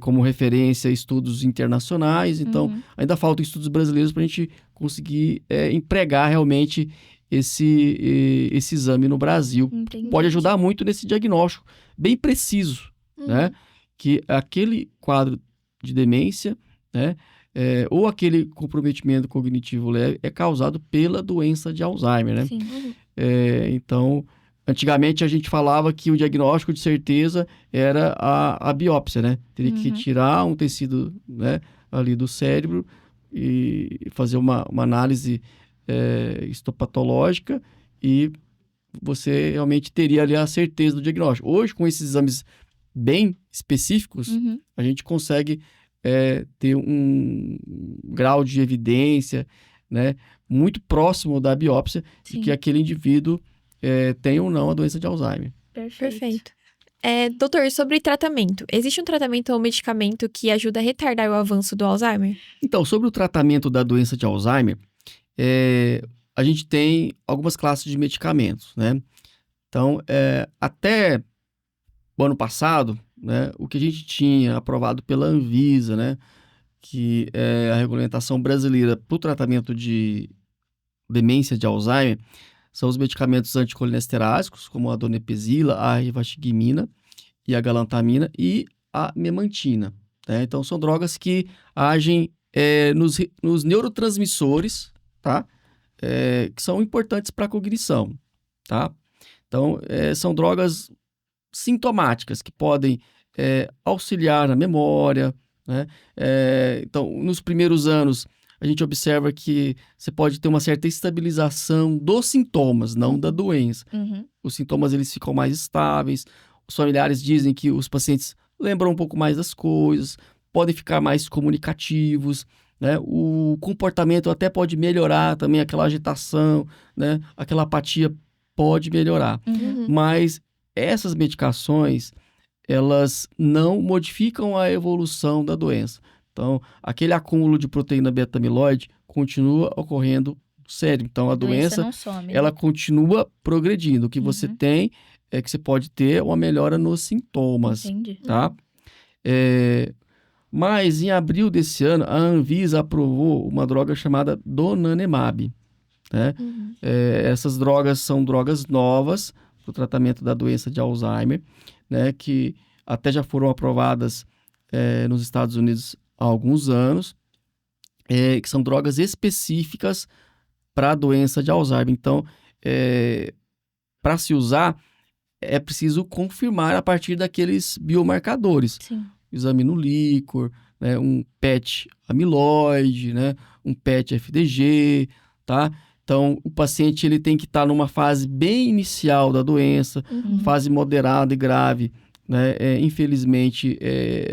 como referência estudos internacionais, então Uhum. ainda faltam estudos brasileiros para a gente conseguir empregar realmente esse exame no Brasil. Entendi. Pode ajudar muito nesse diagnóstico bem preciso, né? Que aquele quadro de demência, né? Ou aquele comprometimento cognitivo leve é causado pela doença de Alzheimer, né? Sim. Então, antigamente a gente falava que o diagnóstico de certeza era a biópsia, né? Teria que Uhum. tirar um tecido, né, ali do cérebro e fazer uma análise histopatológica e você realmente teria ali a certeza do diagnóstico. Hoje, com esses exames bem específicos, Uhum. a gente consegue ter um grau de evidência, né, muito próximo da biópsia de Sim. que aquele indivíduo tem ou não a doença de Alzheimer. Perfeito. Doutor, sobre tratamento. Existe um tratamento ou medicamento que ajuda a retardar o avanço do Alzheimer? Então, sobre o tratamento da doença de Alzheimer, a gente tem algumas classes de medicamentos, né? Então, até o ano passado, né, o que a gente tinha aprovado pela Anvisa, né, que é a regulamentação brasileira para o tratamento de demência de Alzheimer, são os medicamentos anticolinesteráticos, como a donepezila, a rivaroxaban e a galantamina e a memantina, né? Então, são drogas que agem nos neurotransmissores, tá? Que são importantes para a cognição, tá? Então, são drogas sintomáticas que podem auxiliar na memória, né? Então, nos primeiros anos, a gente observa que você pode ter uma certa estabilização dos sintomas, não da doença. Uhum. Os sintomas eles ficam mais estáveis, os familiares dizem que os pacientes lembram um pouco mais das coisas, podem ficar mais comunicativos, né? O comportamento até pode melhorar também, aquela agitação, né? Aquela apatia pode melhorar. Uhum. Mas essas medicações, elas não modificam a evolução da doença. Então, aquele acúmulo de proteína beta-amiloide continua ocorrendo no cérebro. Então, a doença, não some, ela né? continua progredindo. O que você Uhum. tem é que você pode ter uma melhora nos sintomas, Entendi. tá? Mas, em abril desse ano, a Anvisa aprovou uma droga chamada donanemab, né? Uhum. Essas drogas são drogas novas para o tratamento da doença de Alzheimer, né? Que até já foram aprovadas nos Estados Unidos há alguns anos, que são drogas específicas para a doença de Alzheimer. Então, para se usar, é preciso confirmar a partir daqueles biomarcadores. Sim. Exame no líquor, né, um PET amiloide, né, um PET FDG, tá? Então, o paciente ele tem que estar numa fase bem inicial da doença, Uhum. fase moderada e grave, né? Infelizmente,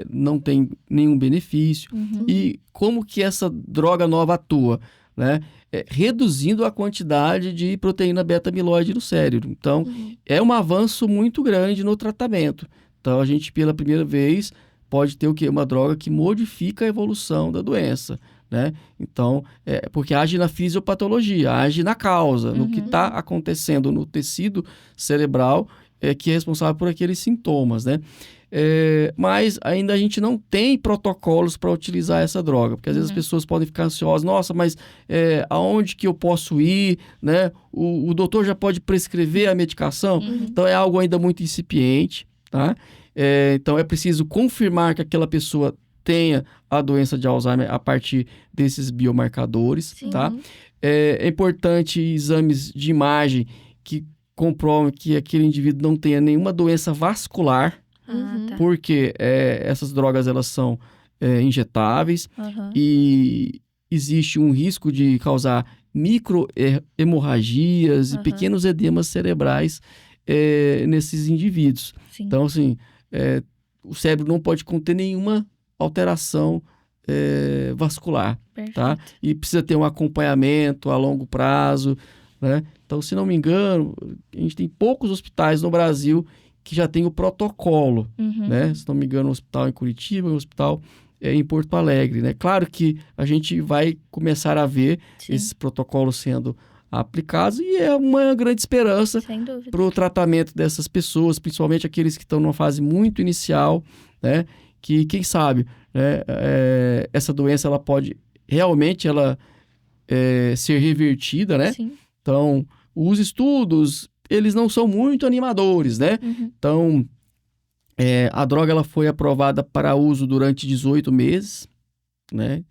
não tem nenhum benefício. Uhum. E como que essa droga nova atua, né? Reduzindo a quantidade de proteína beta-amiloide no cérebro. Então, Uhum. é um avanço muito grande no tratamento. Então, a gente, pela primeira vez, pode ter o quê? Uma droga que modifica a evolução da doença, né? Então, porque age na fisiopatologia, age na causa, no que está acontecendo no tecido cerebral, que é responsável por aqueles sintomas, né? Mas ainda a gente não tem protocolos para utilizar essa droga, porque às vezes as pessoas podem ficar ansiosas, nossa, mas aonde que eu posso ir, né? O doutor já pode prescrever a medicação? Então é algo ainda muito incipiente, tá? Então é preciso confirmar que aquela pessoa tenha a doença de Alzheimer a partir desses biomarcadores, Sim. tá? É importante exames de imagem que comprovam que aquele indivíduo não tenha nenhuma doença vascular, Ah, tá. porque essas drogas elas são injetáveis Aham. e existe um risco de causar microhemorragias e Aham. pequenos edemas cerebrais nesses indivíduos. Sim. Então, assim, o cérebro não pode conter nenhuma alteração vascular, Perfeito. tá? E precisa ter um acompanhamento a longo prazo, né? Então, se não me engano, a gente tem poucos hospitais no Brasil que já tem o protocolo, né? Se não me engano, um hospital em Curitiba, um hospital em Porto Alegre, né? Claro que a gente vai começar a ver Sim. esses protocolos sendo aplicados e é uma grande esperança Sem dúvida. para o tratamento dessas pessoas, principalmente aqueles que estão numa fase muito inicial, né? Que, quem sabe, né? Essa doença, ela pode realmente ser revertida, né? Sim. Então, os estudos, eles não são muito animadores, né? Então, a droga ela foi aprovada para uso durante 18 meses, né?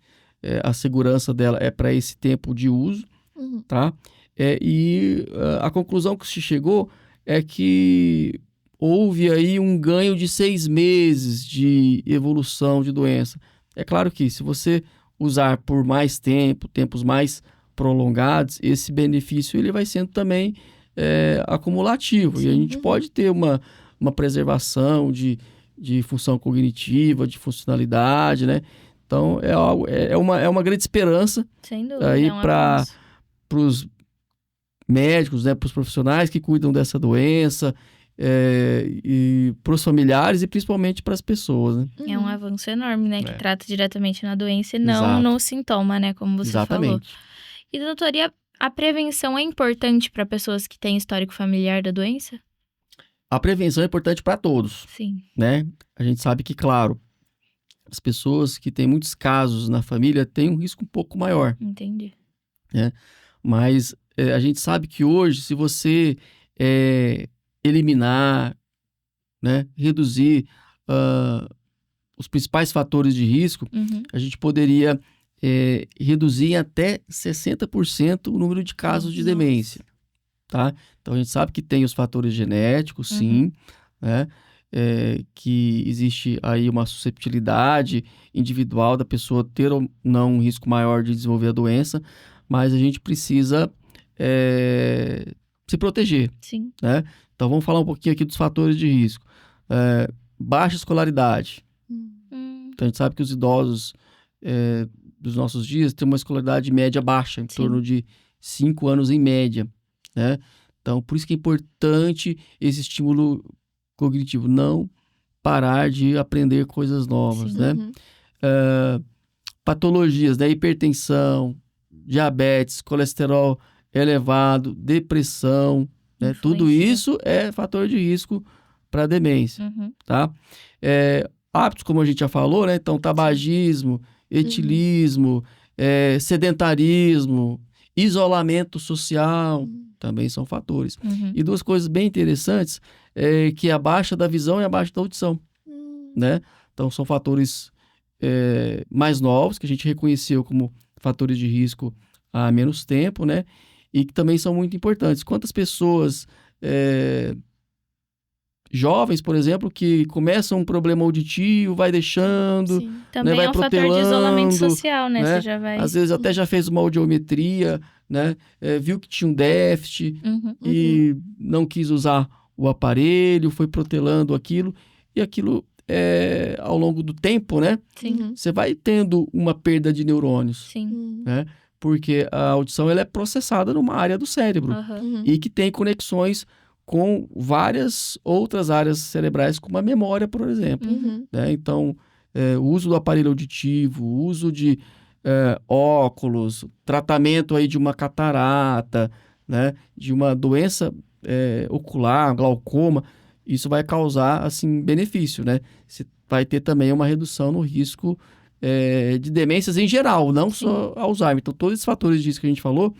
A segurança dela é para esse tempo de uso, Uhum. tá? E a conclusão que se chegou é que houve aí um ganho de 6 meses de evolução de doença. É claro que se você usar por mais tempo, tempos mais prolongados, esse benefício ele vai sendo também acumulativo. E a gente pode ter uma preservação de função cognitiva, de funcionalidade, né? Então, é uma grande esperança Sem dúvida. aí É um para avanço. os médicos, né, para os profissionais que cuidam dessa doença, e para os familiares e principalmente para as pessoas, né? É um avanço enorme, né? Que É. trata diretamente na doença e não Exato. no sintoma, né? Como você falou. Exatamente. E, doutor, e a prevenção é importante para pessoas que têm histórico familiar da doença? A prevenção é importante para todos, Sim. né? A gente sabe que, claro, as pessoas que têm muitos casos na família têm um risco um pouco maior, Entendi. mas a gente sabe que hoje, se você eliminar, né, reduzir os principais fatores de risco, a gente poderia reduzir em até 60% o número de casos de Nossa. demência, tá? Então, a gente sabe que tem os fatores genéticos, sim, né? Que existe aí uma susceptibilidade individual da pessoa ter ou não um risco maior de desenvolver a doença, mas a gente precisa se proteger, Sim. né? Então, vamos falar um pouquinho aqui dos fatores de risco. Baixa escolaridade, Então, a gente sabe que os idosos dos nossos dias têm uma escolaridade média baixa, em torno de 5 anos em média, né? Então, por isso que é importante esse estímulo cognitivo, não parar de aprender coisas novas, né? Patologias, né? Hipertensão, diabetes, colesterol elevado, depressão, né? Tudo isso é fator de risco para demência, tá? Hábitos, como a gente já falou, né? Então, tabagismo, etilismo, sedentarismo, isolamento social, também são fatores. E duas coisas bem interessantes, que é a baixa da visão e a baixa da audição, né? Então, são fatores mais novos, que a gente reconheceu como fatores de risco há menos tempo, né? E que também são muito importantes. Quantas pessoas jovens, por exemplo, que começam um problema auditivo, vai deixando, né, também vai é um fator de isolamento protelando, social, né? Você já vai... Às vezes até já fez uma audiometria, né? Viu que tinha um déficit e não quis usar o aparelho, foi protelando aquilo, e aquilo ao longo do tempo, né? Você vai tendo uma perda de neurônios, né? Porque a audição ela é processada numa área do cérebro e que tem conexões com várias outras áreas cerebrais, como a memória, por exemplo. Né? Então, o uso do aparelho auditivo, o uso de óculos, tratamento aí de uma catarata, né? De uma doença ocular, glaucoma, isso vai causar, assim, benefício, né? Você vai ter também uma redução no risco de demências em geral, não só Alzheimer. Então, todos esses fatores disso que a gente falou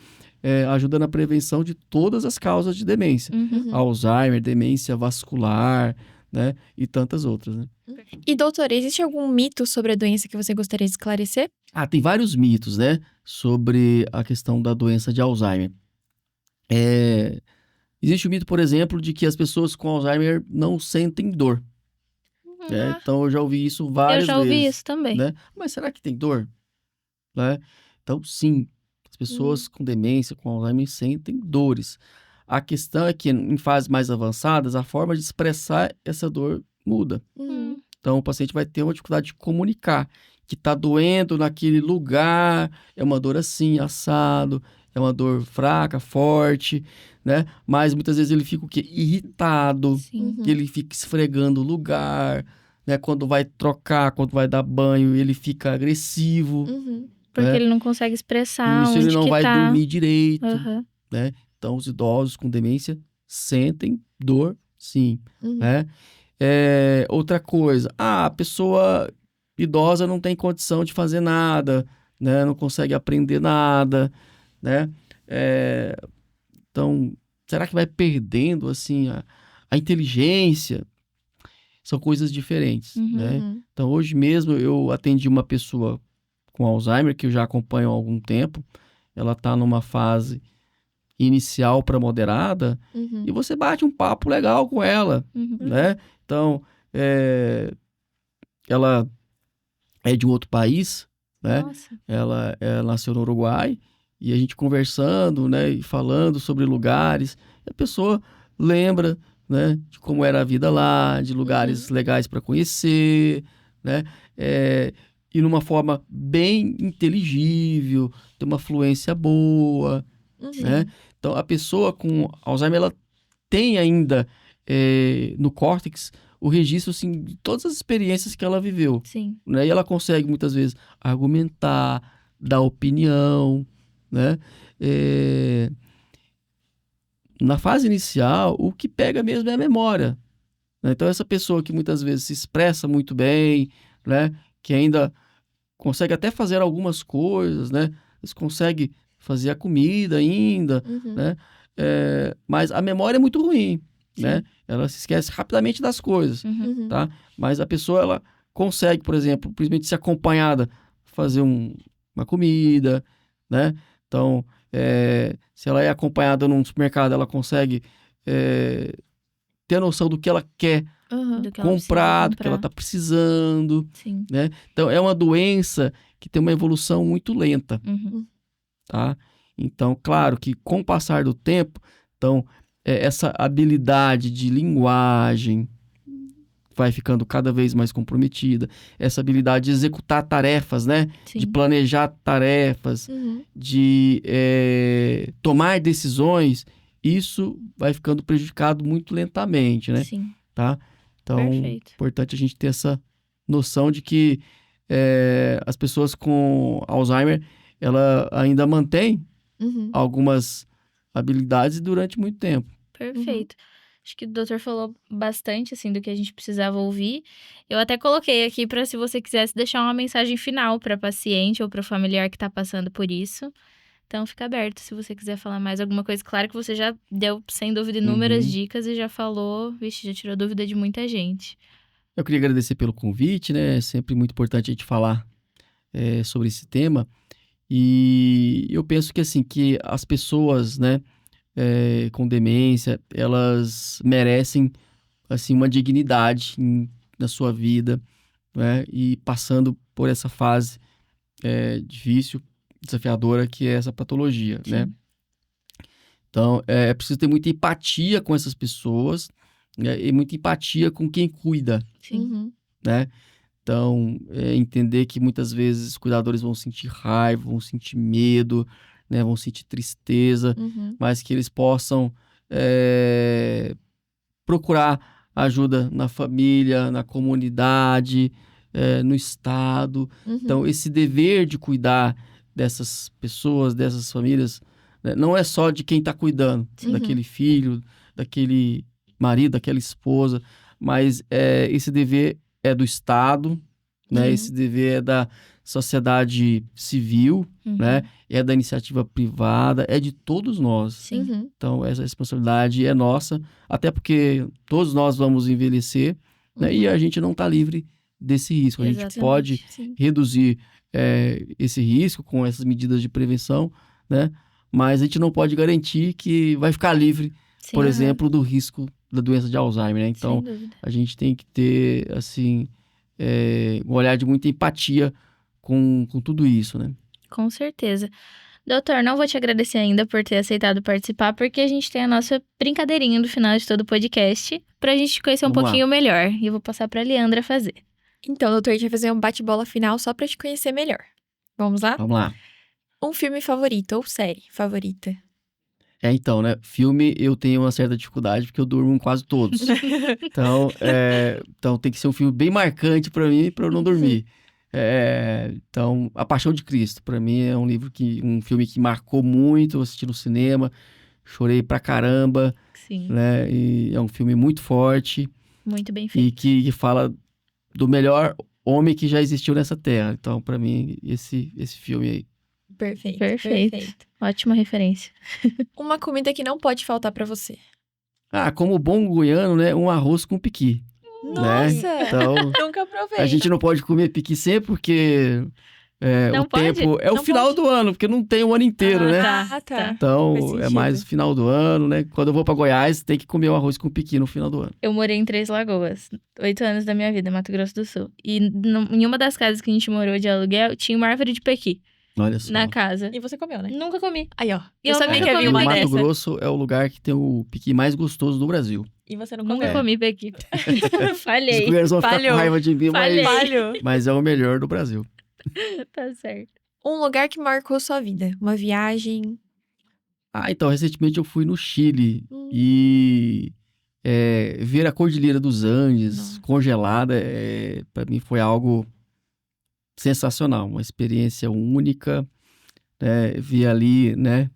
ajudam na prevenção de todas as causas de demência. Alzheimer, demência vascular, né? E tantas outras, né? E, doutor, existe algum mito sobre a doença que você gostaria de esclarecer? Tem vários mitos, né? Sobre a questão da doença de Alzheimer. Existe o mito, por exemplo, de que as pessoas com Alzheimer não sentem dor. Então, eu já ouvi isso várias vezes. Eu já ouvi isso também. Né? Mas será que tem dor? Né? Então, sim, as pessoas com demência, com Alzheimer, sentem dores. A questão é que, em fases mais avançadas, a forma de expressar essa dor muda. Então, o paciente vai ter uma dificuldade de comunicar que está doendo naquele lugar, é uma dor assim, assado, é uma dor fraca, forte, né? Mas muitas vezes ele fica o quê? Irritado, que ele fica esfregando o lugar, né? Quando vai trocar, quando vai dar banho, ele fica agressivo. Porque ele não consegue expressar isso, onde ele não que vai tá. dormir direito, né? Então, os idosos com demência sentem dor, sim, né? Outra coisa, a pessoa idosa não tem condição de fazer nada, né? Não consegue aprender nada, né? Então, será que vai perdendo, assim, a inteligência? São coisas diferentes, né? Então, hoje mesmo eu atendi uma pessoa com Alzheimer, que eu já acompanho há algum tempo. Ela está numa fase inicial para moderada, e você bate um papo legal com ela, né? Então, ela é de um outro país, né? Ela nasceu no Uruguai, e a gente conversando, né? E falando sobre lugares, a pessoa lembra, né? De como era a vida lá, de lugares legais para conhecer, né? E numa forma bem inteligível, ter uma fluência boa, né? Então, a pessoa com Alzheimer, ela tem ainda no córtex o registro, assim, de todas as experiências que ela viveu. Né? E ela consegue, muitas vezes, argumentar, dar opinião, né? Na fase inicial, o que pega mesmo é a memória. Né? Então, essa pessoa que muitas vezes se expressa muito bem, né? Que ainda consegue até fazer algumas coisas, né? Eles conseguem fazer a comida ainda, né? Mas a memória é muito ruim, né? Ela se esquece rapidamente das coisas, tá? Mas a pessoa, ela consegue, por exemplo, principalmente se acompanhada, fazer uma comida, né? Então, se ela é acompanhada num supermercado, ela consegue ter a noção do que ela quer comprar, do que ela está precisando, né? Então, é uma doença que tem uma evolução muito lenta, tá? Então, claro que com o passar do tempo, então, essa habilidade de linguagem, vai ficando cada vez mais comprometida. Essa habilidade de executar tarefas, né? Sim. De planejar tarefas, Uhum. de tomar decisões, isso vai ficando prejudicado muito lentamente, né? Sim. Tá? Então, Perfeito. importante a gente ter essa noção de que as pessoas com Alzheimer, ela ainda mantém Uhum. algumas habilidades durante muito tempo. Perfeito. Acho que o doutor falou bastante, assim, do que a gente precisava ouvir. Eu até coloquei aqui para se você quisesse deixar uma mensagem final para paciente ou para o familiar que está passando por isso. Então, fica aberto se você quiser falar mais alguma coisa. Claro que você já deu, sem dúvida, inúmeras Uhum. dicas e já falou, vixe, já tirou dúvida de muita gente. Eu queria agradecer pelo convite, né? É sempre muito importante a gente falar sobre esse tema. E eu penso que, assim, que as pessoas, né, com demência, elas merecem, assim, uma dignidade na sua vida, né? E passando por essa fase difícil, desafiadora, que é essa patologia, né? Sim. Então, é preciso ter muita empatia com essas pessoas, né? E muita empatia com quem cuida, Sim. Uhum. né? Então, entender que muitas vezes os cuidadores vão sentir raiva, vão sentir medo, né? Vão sentir tristeza, Uhum. mas que eles possam procurar ajuda na família, na comunidade, no estado. Uhum. Então, esse dever de cuidar dessas pessoas, dessas famílias, né, não é só de quem está cuidando, Sim. daquele filho, daquele marido, daquela esposa, mas esse dever é do Estado, né? Uhum. Esse dever é da sociedade civil, Uhum. né? É da iniciativa privada, é de todos nós. Sim. Uhum. Então, essa responsabilidade é nossa, até porque todos nós vamos envelhecer, né? E Uhum. a gente não está livre desse risco. A gente Exatamente. pode Sim. reduzir esse risco com essas medidas de prevenção, né? Mas a gente não pode garantir que vai ficar livre, Sim. por Aham. exemplo, do risco da doença de Alzheimer, né? Então, Sem dúvida. a gente tem que ter, assim, um olhar de muita empatia com tudo isso, né? Com certeza. Doutor, não vou te agradecer ainda por ter aceitado participar, porque a gente tem a nossa brincadeirinha no final de todo o podcast, pra gente te conhecer um Vamos lá. pouquinho melhor. E eu vou passar pra Leandra fazer. Então, doutor, a gente vai fazer um bate-bola final só pra te conhecer melhor. Vamos lá? Vamos lá. Um filme favorito ou série favorita? Então, né? Filme eu tenho uma certa dificuldade porque eu durmo em quase todos. Então tem que ser um filme bem marcante pra mim para eu não dormir. Então, A Paixão de Cristo, pra mim é um filme que marcou muito, eu assisti no cinema, chorei pra caramba, Sim, né? E é um filme muito forte muito bem e feito. que fala do melhor homem que já existiu nessa terra. Então, pra mim, esse filme aí. Perfeito. Perfeito. Ótima referência. Uma comida que não pode faltar pra você. Como bom goiano, né? Um arroz com piqui. Nossa! Então, Nunca provei. a gente não pode comer piqui sempre porque Não o pode? tempo é o Não final pode? do ano, porque não tem o ano inteiro, né? Ah, tá. Então, Faz é sentido. mais o final do ano, né? Quando eu vou pra Goiás, tem que comer um arroz com piqui no final do ano. Eu morei em Três Lagoas, 8 anos da minha vida, Mato Grosso do Sul. E em uma das casas que a gente morou de aluguel, tinha uma árvore de pequi Olha só. na casa. E você comeu, né? Nunca comi. Aí, ó. Eu Eu sabia nunca que havia comi uma o pequi. Mato dessa. Grosso é o lugar que tem o piqui mais gostoso do Brasil. E você não Nunca comeu. comi pequi. Os Falhei. goianos vão ficar Falhou. com raiva de mim, Falhei. Falho. mas é o melhor do Brasil. Tá certo. Um lugar que marcou sua vida. Uma viagem. Então, recentemente eu fui no Chile Hum. e ver a Cordilheira dos Andes Nossa. congelada, para mim foi algo sensacional, uma experiência única, né? Ver ali, né,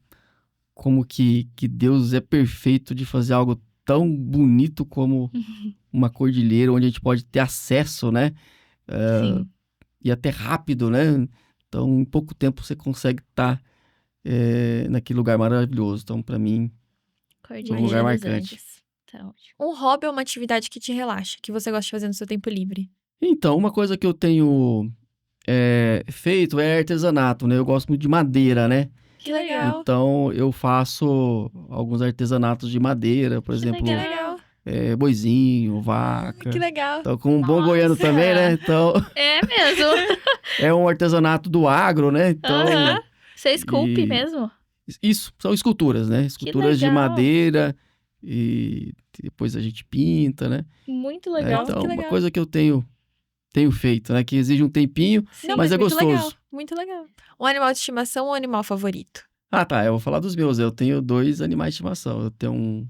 como que Deus é perfeito de fazer algo tão bonito como uma cordilheira, onde a gente pode ter acesso, né? Sim. E até rápido, né? Então, em pouco tempo você consegue estar naquele lugar maravilhoso. Então, para mim, Cordilheira um lugar dos marcante. Andes. Tá ótimo. Um hobby ou uma atividade que te relaxa, que você gosta de fazer no seu tempo livre. Então, uma coisa que eu tenho feito é artesanato, né? Eu gosto muito de madeira, né? Que legal. Então, eu faço alguns artesanatos de madeira, por exemplo, Que legal. boizinho, vaca. Que legal. Então, como um bom Nossa! goiano também, né? Então, É mesmo. é um artesanato do agro, né? Então, Aham. Você esculpe e- mesmo? isso, são esculturas, né? Esculturas de legal. madeira e depois a gente pinta, né? Muito legal. Então, que uma legal. coisa que eu tenho feito, né? Que exige um tempinho, Sim. mas é muito gostoso. legal, muito legal. Um animal de estimação ou um animal favorito? Ah, tá, eu vou falar dos meus. Eu tenho 2 animais de estimação. Eu tenho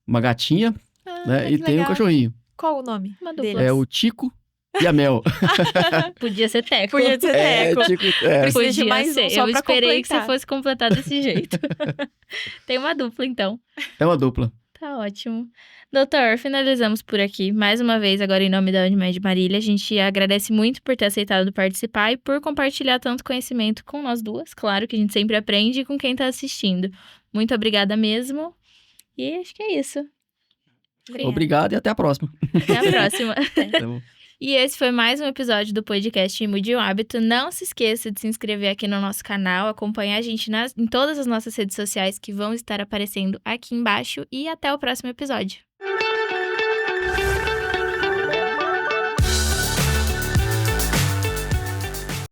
uma gatinha, né? que E tenho um legal. cachorrinho. Qual o nome Uma dupla. deles? É o Tico e a Mel. Podia ser teco. Podia ser teco. Tico, Precisa de Podia mais um ser. só Eu pra esperei que você completar. fosse completar desse jeito. Tem uma dupla, então. É uma dupla. Tá ótimo. Doutor, finalizamos por aqui. Mais uma vez, agora em nome da Unimed Marília, a gente agradece muito por ter aceitado participar e por compartilhar tanto conhecimento com nós duas. Claro que a gente sempre aprende e com quem tá assistindo. Muito obrigada mesmo. E acho que é isso. Obrigado e até a próxima. Até a próxima. Tá bom. E esse foi mais um episódio do podcast Mude um Hábito. Não se esqueça de se inscrever aqui no nosso canal, acompanhar a gente em todas as nossas redes sociais que vão estar aparecendo aqui embaixo. E até o próximo episódio.